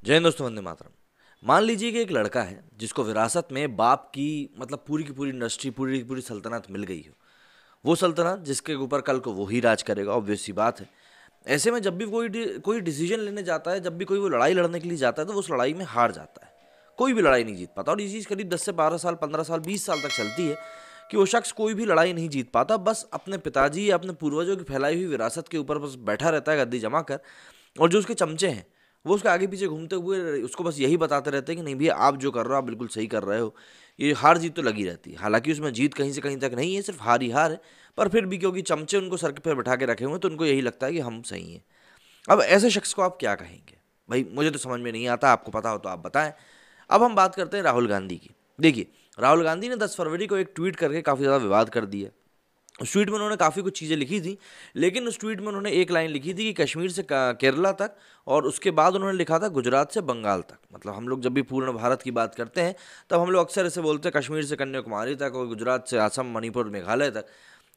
जय हिंद दोस्तों, वंदे मातरम। मान लीजिए कि एक लड़का है जिसको विरासत में बाप की मतलब पूरी की पूरी इंडस्ट्री, पूरी की पूरी सल्तनत मिल गई हो। वो सल्तनत जिसके ऊपर कल को वो ही राज करेगा, ऑब्वियस सी बात है। ऐसे में जब भी कोई डिसीजन लेने जाता है, जब भी कोई वो लड़ाई लड़ने के लिए जाता है, तो वो उस लड़ाई में हार जाता है। कोई भी लड़ाई नहीं जीत पाता, और ये चीज़ करीब 10 से 12 साल, 15 साल, 20 साल तक चलती है कि वो शख्स कोई भी लड़ाई नहीं जीत पाता। बस अपने पिताजी या अपने पूर्वजों की फैलाई हुई विरासत के ऊपर बस बैठा रहता है गद्दी जमा कर। और जो उसके चमचे हैं वो उसके आगे पीछे घूमते हुए उसको बस यही बताते रहते हैं कि नहीं भैया, आप जो कर रहे हो आप बिल्कुल सही कर रहे हो। ये हार जीत तो लगी रहती है, हालांकि उसमें जीत कहीं से कहीं तक नहीं है, सिर्फ हार ही हार है। पर फिर भी क्योंकि चमचे उनको सर पे बैठा के रखे हुए हैं, तो उनको यही लगता है कि हम सही हैं। अब ऐसे शख्स को आप क्या कहेंगे? भाई मुझे तो समझ में नहीं आता, आपको पता हो तो आप बताएं। अब हम बात करते हैं राहुल गांधी की। देखिए, राहुल गांधी ने 10 फरवरी को एक ट्वीट करके काफ़ी ज़्यादा विवाद कर दिया। उस ट्वीट में उन्होंने काफ़ी कुछ चीज़ें लिखी थी, लेकिन उस ट्वीट में उन्होंने एक लाइन लिखी थी कि कश्मीर से केरला तक, और उसके बाद उन्होंने लिखा था गुजरात से बंगाल तक। मतलब हम लोग जब भी पूर्ण भारत की बात करते हैं, तब हम लोग अक्सर ऐसे बोलते हैं कश्मीर से कन्याकुमारी तक, और गुजरात से असम, मणिपुर, मेघालय तक।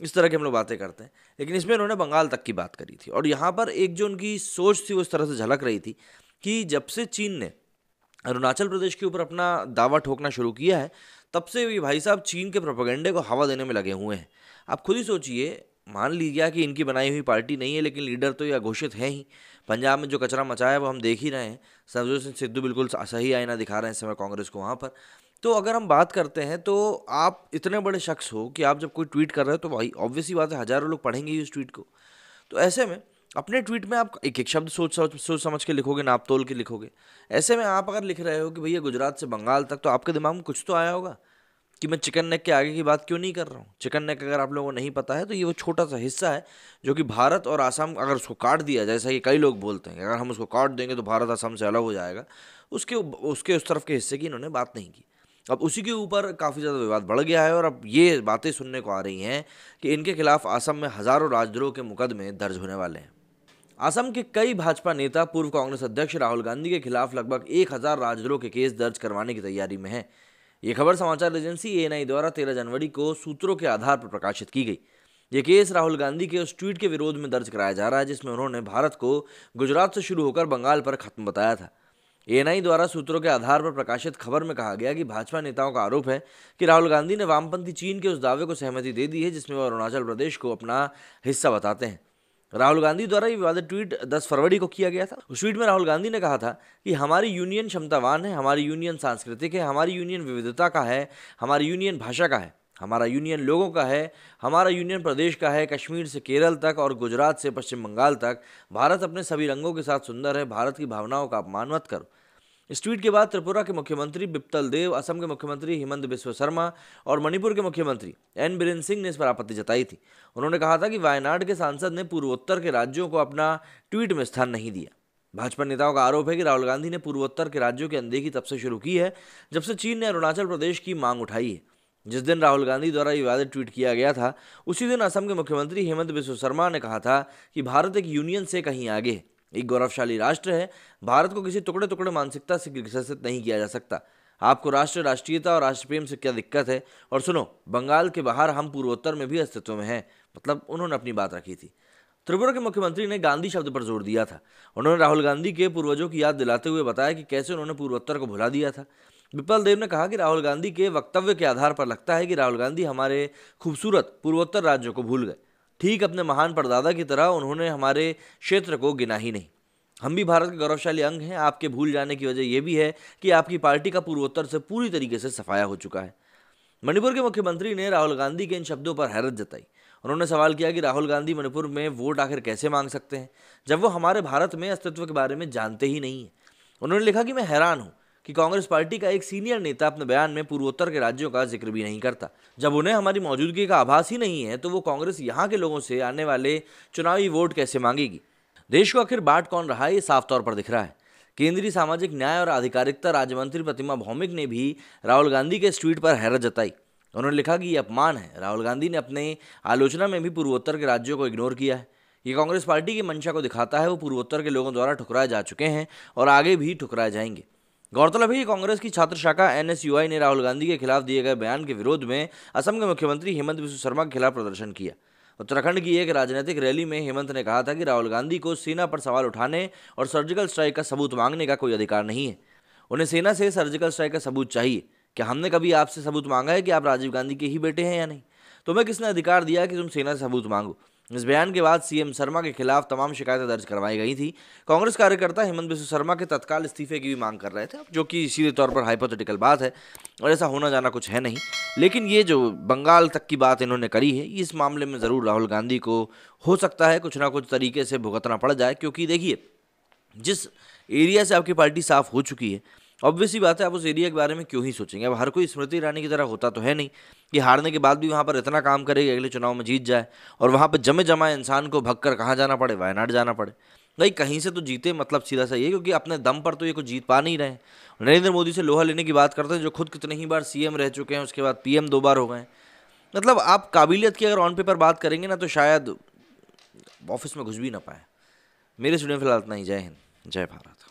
इस तरह की हम लोग बातें करते हैं, लेकिन इसमें उन्होंने बंगाल तक की बात करी थी। और यहाँ पर एक जो उनकी सोच थी वो इस तरह से झलक रही थी कि जब से चीन ने अरुणाचल प्रदेश के ऊपर अपना दावा ठोकना शुरू किया है, तब से ये भाई साहब चीन के प्रोपेगेंडे को हवा देने में लगे हुए हैं। आप खुद ही सोचिए, मान लीजिए कि इनकी बनाई हुई पार्टी नहीं है, लेकिन लीडर तो यह घोषित है ही। पंजाब में जो कचरा मचाया है वो हम देख ही रहे हैं। सरजू सिंह सिद्धू बिल्कुल सही आईना दिखा रहे हैं इस समय कांग्रेस को वहाँ पर। तो अगर हम बात करते हैं, तो आप इतने बड़े शख्स हो कि आप जब कोई ट्वीट कर रहे हो, तो भाई ऑब्वियस ही बात है हज़ारों लोग पढ़ेंगे ही उस ट्वीट को। तो ऐसे में अपने ट्वीट में आप एक एक शब्द सोच समझ के लिखोगे, नाप तोल के लिखोगे। ऐसे में आप अगर लिख रहे हो कि भैया गुजरात से बंगाल तक, तो आपके दिमाग में कुछ तो आया होगा कि मैं चिकन नेक के आगे की बात क्यों नहीं कर रहा हूँ। चिकन नेक अगर आप लोगों को नहीं पता है, तो ये वो छोटा सा हिस्सा है जो कि भारत और आसाम, अगर उसको काट दिया, जैसा कि कई लोग बोलते हैं अगर हम उसको काट देंगे तो भारत आसाम से अलग हो जाएगा, उसके उसके उस तरफ के हिस्से की इन्होंने बात नहीं की। अब उसी के ऊपर काफ़ी ज़्यादा विवाद बढ़ गया है, और अब ये बातें सुनने को आ रही हैं कि इनके खिलाफ आसाम में हज़ारों राजद्रोह के मुकदमे दर्ज होने वाले हैं। असम के कई भाजपा नेता पूर्व कांग्रेस अध्यक्ष राहुल गांधी के खिलाफ लगभग 1000 राजद्रोह के केस दर्ज करवाने की तैयारी में है। ये खबर समाचार एजेंसी एएनआई द्वारा 13 जनवरी को सूत्रों के आधार पर प्रकाशित की गई। ये केस राहुल गांधी के उस ट्वीट के विरोध में दर्ज कराया जा रहा है जिसमें उन्होंने भारत को गुजरात से शुरू होकर बंगाल पर खत्म बताया था। एएनआई द्वारा सूत्रों के आधार पर प्रकाशित खबर में कहा गया कि भाजपा नेताओं का आरोप है कि राहुल गांधी ने वामपंथी चीन के उस दावे को सहमति दे दी है जिसमें वो अरुणाचल प्रदेश को अपना हिस्सा बताते हैं। राहुल गांधी द्वारा ये विवादित ट्वीट 10 फरवरी को किया गया था। उस ट्वीट में राहुल गांधी ने कहा था कि हमारी यूनियन क्षमतावान है, हमारी यूनियन सांस्कृतिक है, हमारी यूनियन विविधता का है, हमारी यूनियन भाषा का है, हमारा यूनियन लोगों का है, हमारा यूनियन प्रदेश का है। कश्मीर से केरल तक और गुजरात से पश्चिम बंगाल तक भारत अपने सभी रंगों के साथ सुंदर है। भारत की भावनाओं का अपमान मत करो। इस ट्वीट के बाद त्रिपुरा के मुख्यमंत्री बिप्तल देव, असम के मुख्यमंत्री हिमंत बिस्व शर्मा और मणिपुर के मुख्यमंत्री एन बीरेन सिंह ने इस पर आपत्ति जताई थी। उन्होंने कहा था कि वायनाड के सांसद ने पूर्वोत्तर के राज्यों को अपना ट्वीट में स्थान नहीं दिया। भाजपा नेताओं का आरोप है कि राहुल गांधी ने पूर्वोत्तर के राज्यों की अनदेखी तब से शुरू की है जब से चीन ने अरुणाचल प्रदेश की मांग उठाई है। जिस दिन राहुल गांधी द्वारा ये विवादित ट्वीट किया गया था, उसी दिन असम के मुख्यमंत्री हेमंत बिस्व शर्मा ने कहा था कि भारत एक यूनियन से कहीं आगे है, एक गौरवशाली राष्ट्र है। भारत को किसी टुकड़े टुकड़े मानसिकता से विकसित नहीं किया जा सकता। आपको राष्ट्र, राष्ट्रीयता और राष्ट्रप्रेम से क्या दिक्कत है? और सुनो, बंगाल के बाहर हम पूर्वोत्तर में भी अस्तित्व में हैं। मतलब उन्होंने अपनी बात रखी थी। त्रिपुरा के मुख्यमंत्री ने गांधी शब्द पर जोर दिया था। उन्होंने राहुल गांधी के पूर्वजों की याद दिलाते हुए बताया कि कैसे उन्होंने पूर्वोत्तर को भुला दिया था। विपल देव ने कहा कि राहुल गांधी के वक्तव्य के आधार पर लगता है कि राहुल गांधी हमारे खूबसूरत पूर्वोत्तर राज्यों को भूल गए। ठीक अपने महान परदादा की तरह उन्होंने हमारे क्षेत्र को गिना ही नहीं। हम भी भारत के गौरवशाली अंग हैं। आपके भूल जाने की वजह यह भी है कि आपकी पार्टी का पूर्वोत्तर से पूरी तरीके से सफाया हो चुका है। मणिपुर के मुख्यमंत्री ने राहुल गांधी के इन शब्दों पर हैरत जताई। उन्होंने सवाल किया कि राहुल गांधी मणिपुर में वोट आखिर कैसे मांग सकते हैं जब वो हमारे भारत में अस्तित्व के बारे में जानते ही नहीं है। उन्होंने लिखा कि मैं हैरान हूं कि कांग्रेस पार्टी का एक सीनियर नेता अपने बयान में पूर्वोत्तर के राज्यों का जिक्र भी नहीं करता। जब उन्हें हमारी मौजूदगी का आभास ही नहीं है, तो वो कांग्रेस यहाँ के लोगों से आने वाले चुनावी वोट कैसे मांगेगी? देश को आखिर बांट कौन रहा है, ये साफ तौर पर दिख रहा है। केंद्रीय सामाजिक न्याय और आधिकारिकता राज्य मंत्री प्रतिमा भौमिक ने भी राहुल गांधी के इस ट्वीट पर हैरत जताई। उन्होंने लिखा कि ये अपमान है। राहुल गांधी ने अपने आलोचना में भी पूर्वोत्तर के राज्यों को इग्नोर किया है। ये कांग्रेस पार्टी की मंशा को दिखाता है। वो पूर्वोत्तर के लोगों द्वारा ठुकराए जा चुके हैं और आगे भी ठुकराए जाएंगे। गौरतलब है कि कांग्रेस की छात्र शाखा एनएसयूआई ने राहुल गांधी के खिलाफ दिए गए बयान के विरोध में असम के मुख्यमंत्री हेमंत बिस्व शर्मा के खिलाफ प्रदर्शन किया। उत्तराखंड की एक राजनीतिक रैली में हेमंत ने कहा था कि राहुल गांधी को सेना पर सवाल उठाने और सर्जिकल स्ट्राइक का सबूत मांगने का कोई अधिकार नहीं है। उन्हें सेना से सर्जिकल स्ट्राइक का सबूत चाहिए। क्या हमने कभी आपसे सबूत मांगा है कि आप राजीव गांधी के ही बेटे हैं या नहीं? तुम्हें किसने अधिकार दिया कि तुम सेना से सबूत मांगो? इस बयान के बाद सीएम शर्मा के खिलाफ तमाम शिकायतें दर्ज करवाई गई थी। कांग्रेस कार्यकर्ता हेमंत बिस्व शर्मा के तत्काल इस्तीफे की भी मांग कर रहे थे, जो कि सीधे तौर पर हाइपोथेटिकल बात है और ऐसा होना जाना कुछ है नहीं। लेकिन ये जो बंगाल तक की बात इन्होंने करी है, इस मामले में ज़रूर राहुल गांधी को हो सकता है कुछ ना कुछ तरीके से भुगतना पड़ जाए, क्योंकि देखिए जिस एरिया से आपकी पार्टी साफ हो चुकी है, ऑब्वियस सी बात है आप उस एरिया के बारे में क्यों ही सोचेंगे। अब हर कोई स्मृति ईरानी की तरह होता तो है नहीं कि हारने के बाद भी वहाँ पर इतना काम करे कि अगले चुनाव में जीत जाए, और वहाँ पर जमे जमा इंसान को भगकर कहाँ जाना पड़े, वायनाड जाना पड़े। भाई कहीं से तो जीते, मतलब सीधा सा ये, क्योंकि अपने दम पर तो ये कुछ जीत पा नहीं रहे हैं। नरेंद्र मोदी से लोहा लेने की बात करते हैं, जो खुद कितने ही बार सीएम रह चुके हैं, उसके बाद पीएम 2 बार हो गए हैं। मतलब आप काबिलियत की अगर ऑन पेपर बात करेंगे ना, तो शायद ऑफिस में घुस भी ना पाए। मेरे स्टूडेंट फिलहाल इतना ही। जय हिंद, जय भारत।